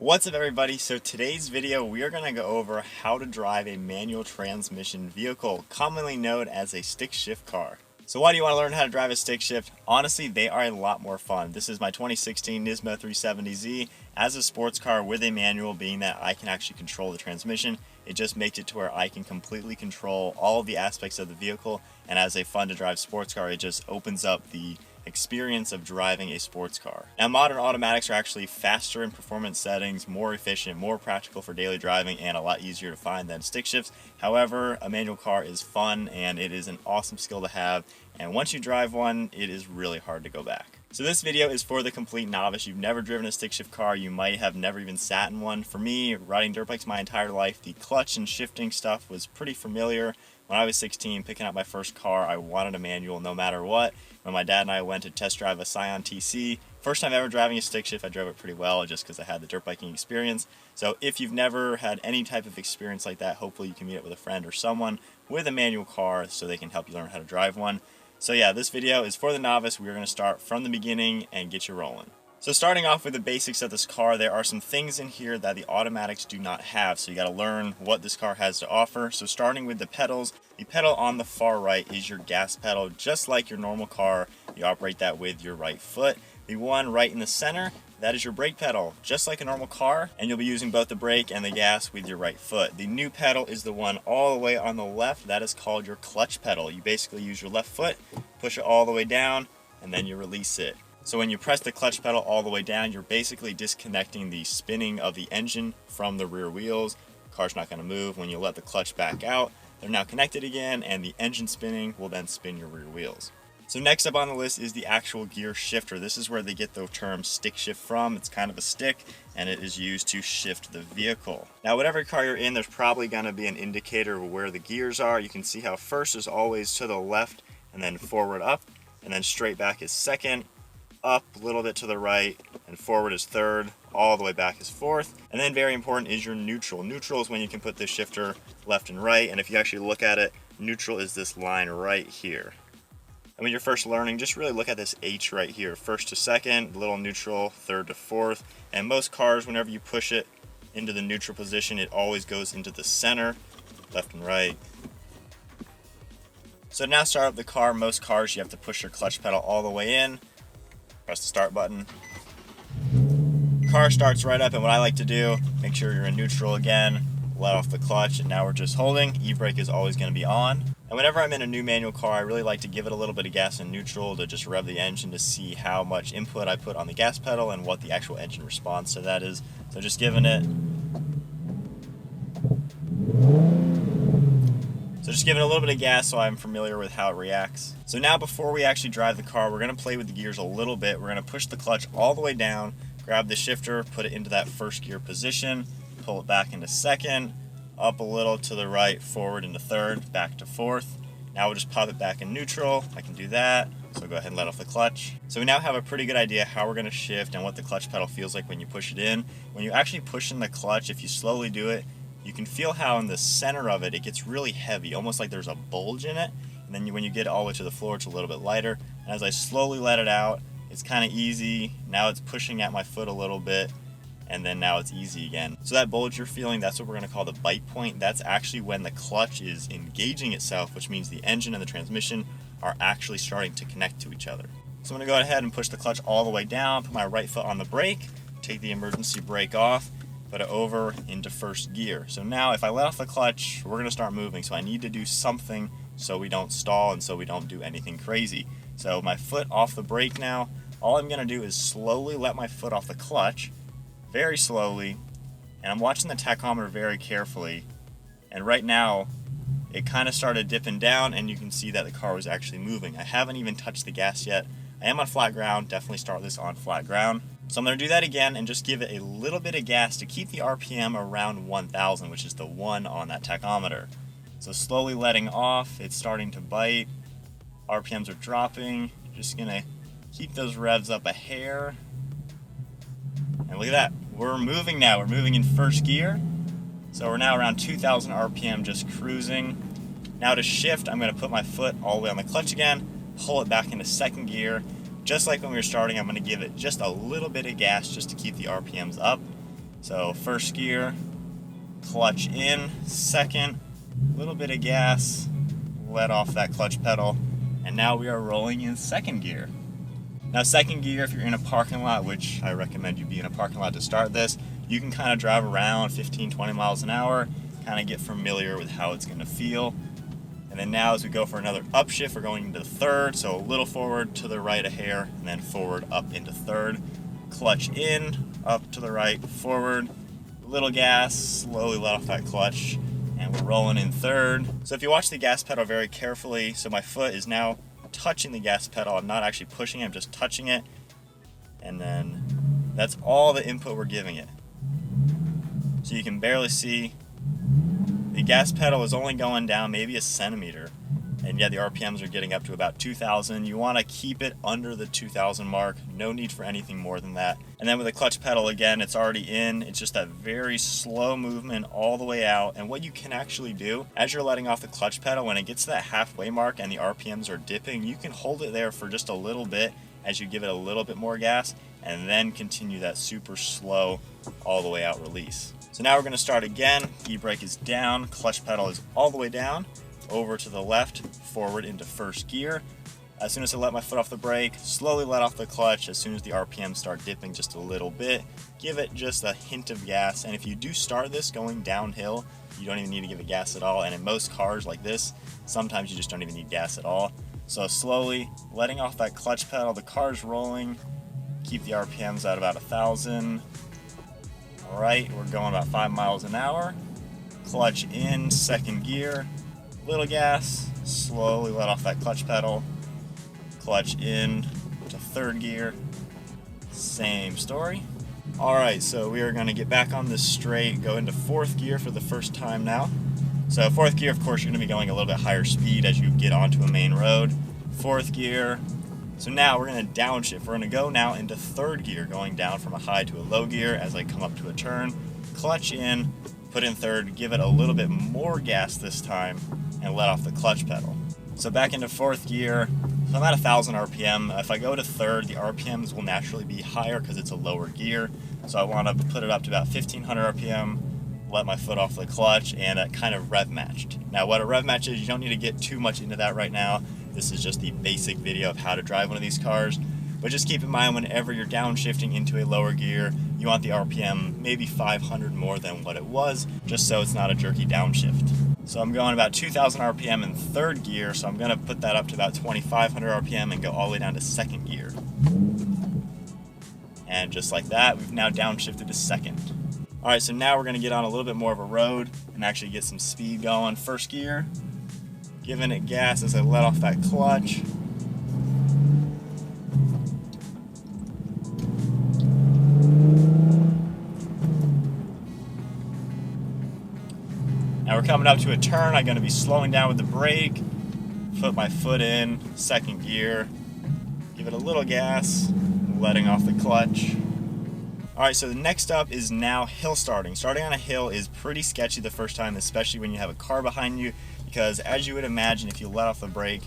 What's up everybody? So today's video we are going to go over how to drive a manual transmission vehicle, commonly known as a stick shift car. So why do you want to learn how to drive a stick shift? Honestly, they are a lot more fun. This is my 2016 Nismo 370Z as a sports car with a manual, being that I can actually control the transmission. It just makes it to where I can completely control all of the aspects of the vehicle, and as a fun to drive sports car, it just opens up the experience of driving a sports car. Now, modern automatics are actually faster in performance settings, more efficient, more practical for daily driving, and a lot easier to find than stick shifts. However, a manual car is fun and it is an awesome skill to have, and once you drive one, it is really hard to go back. So this video is for the complete novice. You've never driven a stick shift car, you might have never even sat in one. For me, riding dirt bikes my entire life, the clutch and shifting stuff was pretty familiar. When I was 16, picking up my first car, I wanted a manual no matter what. When my dad and I went to test drive a Scion TC, first time ever driving a stick shift, I drove it pretty well just because I had the dirt biking experience. So if you've never had any type of experience like that, hopefully you can meet up with a friend or someone with a manual car so they can help you learn how to drive one. So yeah, this video is for the novice. We're going to start from the beginning and get you rolling. So starting off with the basics of this car, there are some things in here that the automatics do not have, so you got to learn what this car has to offer. So starting with the pedals, the pedal on the far right is your gas pedal. Just like your normal car, you operate that with your right foot. The one right in the center, that is your brake pedal, just like a normal car, and you'll be using both the brake and the gas with your right foot. The new pedal is the one all the way on the left. That is called your clutch pedal. You basically use your left foot, push it all the way down, and then you release it. So when you press the clutch pedal all the way down, you're basically disconnecting the spinning of the engine from the rear wheels. The car's not going to move. When you let the clutch back out, they're now connected again, and the engine spinning will then spin your rear wheels. So next up on the list is the actual gear shifter. This is where they get the term stick shift from. It's kind of a stick, and it is used to shift the vehicle. Now, whatever car you're in, there's probably going to be an indicator of where the gears are. You can see how first is always to the left, and then forward up, and then straight back is second, up a little bit to the right, and forward is third, all the way back is fourth. And then very important is your neutral. Neutral is when you can put the shifter left and right, and if you actually look at it, neutral is this line right here. And when you're first learning, just really look at this H right here. First to second, little neutral, third to fourth. And most cars, whenever you push it into the neutral position, it always goes into the center, left and right. So to now start up the car, most cars you have to push your clutch pedal all the way in, press the start button. Car starts right up, and what I like to do, make sure you're in neutral again, let off the clutch, and now we're just holding. E-brake is always going to be on. And whenever I'm in a new manual car, I really like to give it a little bit of gas in neutral to just rev the engine to see how much input I put on the gas pedal and what the actual engine response to that is. So just giving it a little bit of gas so I'm familiar with how it reacts. So now before we actually drive the car, we're going to play with the gears a little bit. We're going to push the clutch all the way down, grab the shifter, put it into that first gear position, pull it back into second, up a little to the right, forward into third, back to fourth. Now we'll just pop it back in neutral. I can do that. So go ahead and let off the clutch. So we now have a pretty good idea how we're going to shift and what the clutch pedal feels like when you push it in. When you actually push in the clutch, if you slowly do it, you can feel how in the center of it, it gets really heavy, almost like there's a bulge in it. And then when you get it all the way to the floor, it's a little bit lighter. And as I slowly let it out, it's kind of easy. Now it's pushing at my foot a little bit, and then now it's easy again. So that bulge you're feeling, that's what we're going to call the bite point. That's actually when the clutch is engaging itself, which means the engine and the transmission are actually starting to connect to each other. So I'm going to go ahead and push the clutch all the way down, put my right foot on the brake, take the emergency brake off, put it over into first gear. So now if I let off the clutch, we're going to start moving. So I need to do something so we don't stall and so we don't do anything crazy. So my foot off the brake now, all I'm going to do is slowly let my foot off the clutch, very slowly, and I'm watching the tachometer very carefully. And right now, it kind of started dipping down, and you can see that the car was actually moving. I haven't even touched the gas yet. I am on flat ground, definitely start this on flat ground. So I'm going to do that again and just give it a little bit of gas to keep the RPM around 1,000, which is the 1 on that tachometer. So slowly letting off, it's starting to bite, RPMs are dropping, just going to keep those revs up a hair. And look at that, we're moving now, we're moving in first gear. So we're now around 2,000 RPM just cruising. Now to shift, I'm going to put my foot all the way on the clutch again, pull it back into second gear. Just like when we were starting, I'm going to give it just a little bit of gas just to keep the RPMs up. So first gear, clutch in, second, little bit of gas, let off that clutch pedal, and now we are rolling in second gear. Now second gear, if you're in a parking lot, which I recommend you be in a parking lot to start this, you can kind of drive around 15-20 miles an hour, kind of get familiar with how it's going to feel. And then now as we go for another upshift, we're going into third, so a little forward to the right a hair, and then forward up into third. Clutch in, up to the right, forward, little gas, slowly let off that clutch, and we're rolling in third. So if you watch the gas pedal very carefully, so my foot is now touching the gas pedal. I'm not actually pushing it, I'm just touching it. And then that's all the input we're giving it. So you can barely see. The gas pedal is only going down maybe a centimeter, and yeah, the RPMs are getting up to about 2,000. You want to keep it under the 2,000 mark. No need for anything more than that. And then with the clutch pedal, again, it's already in. It's just that very slow movement all the way out. And what you can actually do, as you're letting off the clutch pedal, when it gets to that halfway mark and the RPMs are dipping, you can hold it there for just a little bit as you give it a little bit more gas, and then continue that super slow all the way out release. So now we're going to start again. E-brake is down, clutch pedal is all the way down, over to the left, forward into first gear. As soon as I let my foot off the brake, slowly let off the clutch. As soon as the RPM start dipping just a little bit, give it just a hint of gas. And if you do start this going downhill, you don't even need to give it gas at all. And in most cars like this, sometimes you just don't even need gas at all. So slowly letting off that clutch pedal, the car's rolling, keep the RPMs at about 1,000. All right, we're going about 5 miles an hour. Clutch in, second gear, little gas, slowly let off that clutch pedal. Clutch in to third gear, same story. All right, so we are gonna get back on this straight, go into fourth gear for the first time now. So fourth gear, of course, you're gonna be going a little bit higher speed as you get onto a main road. Fourth gear. So now we're going to downshift. We're going to go now into third gear, going down from a high to a low gear as I come up to a turn. Clutch in, put in third, give it a little bit more gas this time, and let off the clutch pedal. So back into fourth gear. So I'm at 1,000 RPM. If I go to third, the RPMs will naturally be higher because it's a lower gear. So I want to put it up to about 1,500 RPM, let my foot off the clutch, and it kind of rev matched. Now what a rev match is, you don't need to get too much into that right now. This is just the basic video of how to drive one of these cars. But just keep in mind, whenever you're downshifting into a lower gear, you want the RPM maybe 500 more than what it was, just so it's not a jerky downshift. So I'm going about 2,000 RPM in third gear, so I'm going to put that up to about 2,500 RPM and go all the way down to second gear. And just like that, we've now downshifted to second. All right, so now we're going to get on a little bit more of a road and actually get some speed going. First gear. Giving it gas as I let off that clutch. Now we're coming up to a turn. I'm going to be slowing down with the brake. Put my foot in, second gear. Give it a little gas, letting off the clutch. Alright, so the next up is now hill starting. Starting on a hill is pretty sketchy the first time, especially when you have a car behind you, because as you would imagine, if you let off the brake,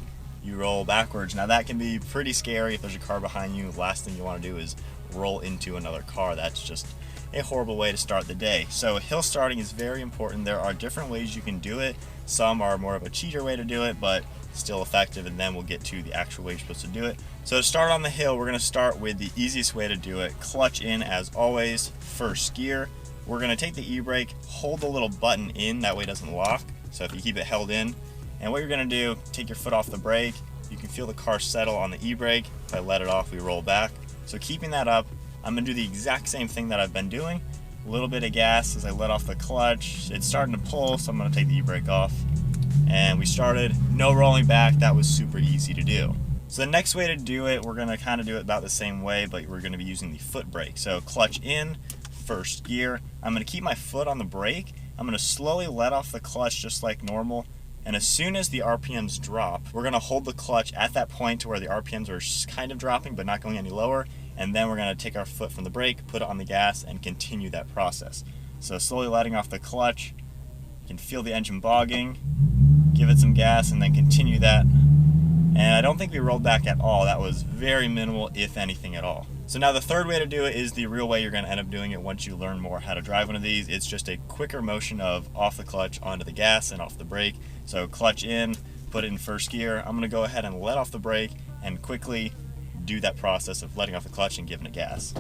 you roll backwards. Now that can be pretty scary if there's a car behind you. The last thing you want to do is roll into another car. That's just a horrible way to start the day. So hill starting is very important. There are different ways you can do it. Some are more of a cheater way to do it, but still effective, and then we'll get to the actual way you're supposed to do it. So to start on the hill, we're going to start with the easiest way to do it. Clutch in as always, first gear. We're going to take the e-brake, hold the little button in, that way it doesn't lock. So if you keep it held in, and what you're going to do, take your foot off the brake. You can feel the car settle on the e-brake. If I let it off, we roll back. So keeping that up, I'm going to do the exact same thing that I've been doing. A little bit of gas as I let off the clutch. It's starting to pull, so I'm going to take the e-brake off. And we started, no rolling back. That was super easy to do. So the next way to do it, we're going to kind of do it about the same way, but we're going to be using the foot brake. So clutch in, first gear. I'm going to keep my foot on the brake. I'm going to slowly let off the clutch just like normal. And as soon as the RPMs drop, we're going to hold the clutch at that point to where the RPMs are kind of dropping but not going any lower. And then we're going to take our foot from the brake, put it on the gas, and continue that process. So slowly letting off the clutch. You can feel the engine bogging. Give it some gas and then continue that. And I don't think we rolled back at all. That was very minimal, if anything at all. So now the third way to do it is the real way you're going to end up doing it once you learn more how to drive one of these. It's just a quicker motion of off the clutch onto the gas and off the brake. So clutch in, put it in first gear. I'm going to go ahead and let off the brake and quickly do that process of letting off the clutch and giving it gas.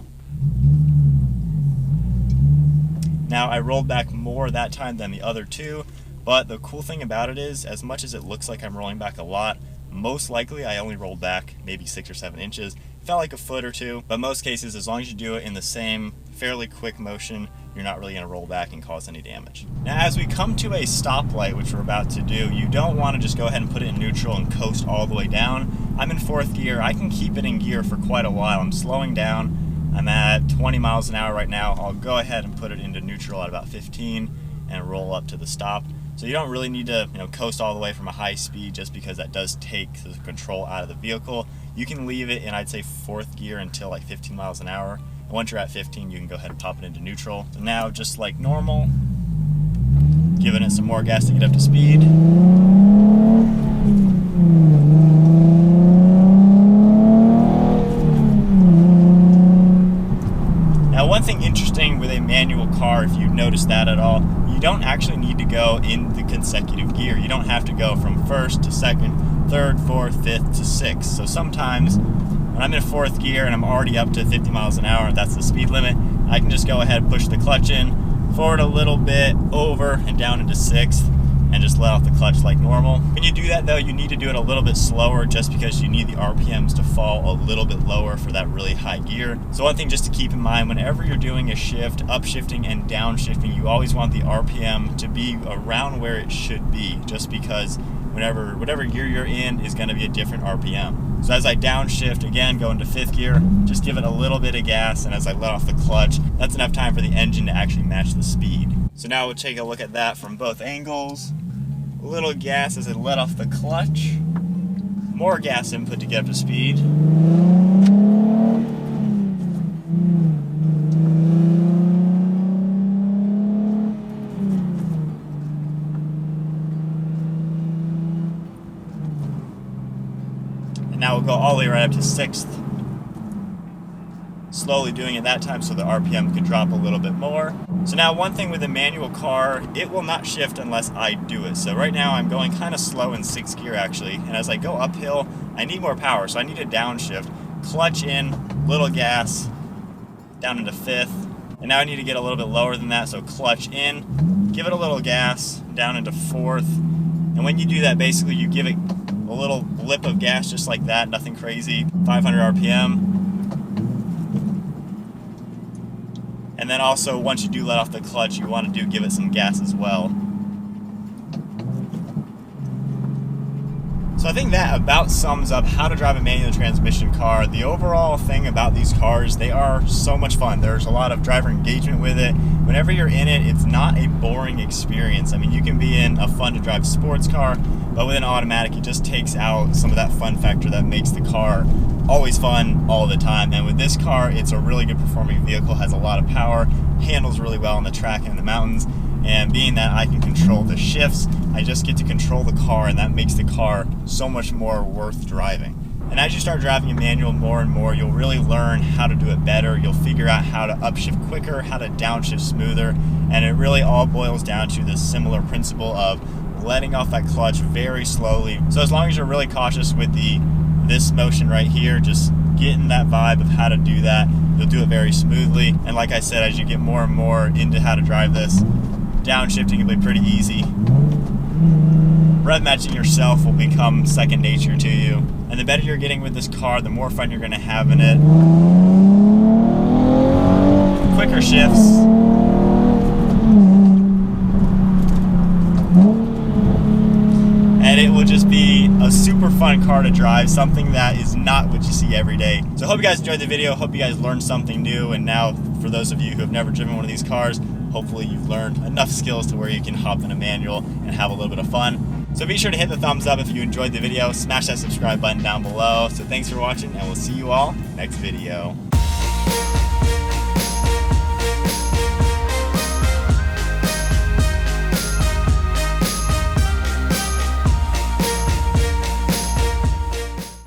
Now I rolled back more that time than the other two, but the cool thing about it is, as much as it looks like I'm rolling back a lot, most likely I only rolled back maybe 6 or 7 inches. Felt like a foot or two, but most cases, as long as you do it in the same fairly quick motion, you're not really going to roll back and cause any damage. Now as we come to a stoplight, which we're about to do, you don't want to just go ahead and put it in neutral and coast all the way down. I'm in 4th gear. I can keep it in gear for quite a while. I'm slowing down. I'm at 20 miles an hour right now. I'll go ahead and put it into neutral at about 15 and roll up to the stop. So you don't really need to, coast all the way from a high speed, just because that does take the control out of the vehicle. You can leave it in, I'd say, 4th gear until like 15 miles an hour. And once you're at 15, you can go ahead and pop it into neutral. So now, just like normal, giving it some more gas to get up to speed. Now, one thing interesting with a manual car, if you notice that at all, you don't actually need to go in the consecutive gear. You don't have to go from 1st to 2nd, 3rd, 4th, 5th to 6th. So sometimes when I'm in 4th gear and I'm already up to 50 miles an hour, that's the speed limit, I can just go ahead and push the clutch in, forward a little bit, over and down into 6th, and just let off the clutch like normal. When you do that though, you need to do it a little bit slower, just because you need the RPMs to fall a little bit lower for that really high gear. So one thing just to keep in mind, whenever you're doing a shift, upshifting and downshifting, you always want the RPM to be around where it should be, just because whatever gear you're in is going to be a different RPM. So as I downshift, again, go into 5th gear, just give it a little bit of gas, and as I let off the clutch, that's enough time for the engine to actually match the speed. So now we'll take a look at that from both angles. A little gas as I let off the clutch. More gas input to get up to speed. And now we'll go all the way right up to 6th. Slowly doing it that time so the RPM could drop a little bit more. So now one thing with a manual car, it will not shift unless I do it. So right now I'm going kind of slow in 6th gear actually, and as I go uphill, I need more power, so I need to downshift. Clutch in, little gas, down into 5th, and now I need to get a little bit lower than that, so clutch in, give it a little gas, down into 4th, and when you do that, basically you give it a little blip of gas just like that, nothing crazy, 500 RPM. And then also, once you do let off the clutch, you want to give it some gas as well. So I think that about sums up how to drive a manual transmission car. The overall thing about these cars, they are so much fun. There's a lot of driver engagement with it. Whenever you're in it, it's not a boring experience. I mean, you can be in a fun to drive sports car, but with an automatic, it just takes out some of that fun factor that makes the car always fun all the time. And with this car, it's a really good performing vehicle, has a lot of power, handles really well on the track and in the mountains, and being that I can control the shifts, I just get to control the car, and that makes the car so much more worth driving. And as you start driving a manual more and more, you'll really learn how to do it better. You'll figure out how to upshift quicker, how to downshift smoother, and it really all boils down to this similar principle of letting off that clutch very slowly. So as long as you're really cautious with this motion right here, just getting that vibe of how to do that, you'll do it very smoothly. And like I said, as you get more and more into how to drive this, downshifting will be pretty easy. Rev matching yourself will become second nature to you. And the better you're getting with this car, the more fun you're going to have in it. Quicker shifts. And it will just be a super fun car to drive, something that is not what you see every day. So I hope you guys enjoyed the video, hope you guys learned something new, and now for those of you who have never driven one of these cars, hopefully you've learned enough skills to where you can hop in a manual and have a little bit of fun. So be sure to hit the thumbs up if you enjoyed the video, smash that subscribe button down below. So thanks for watching, and we'll see you all next video.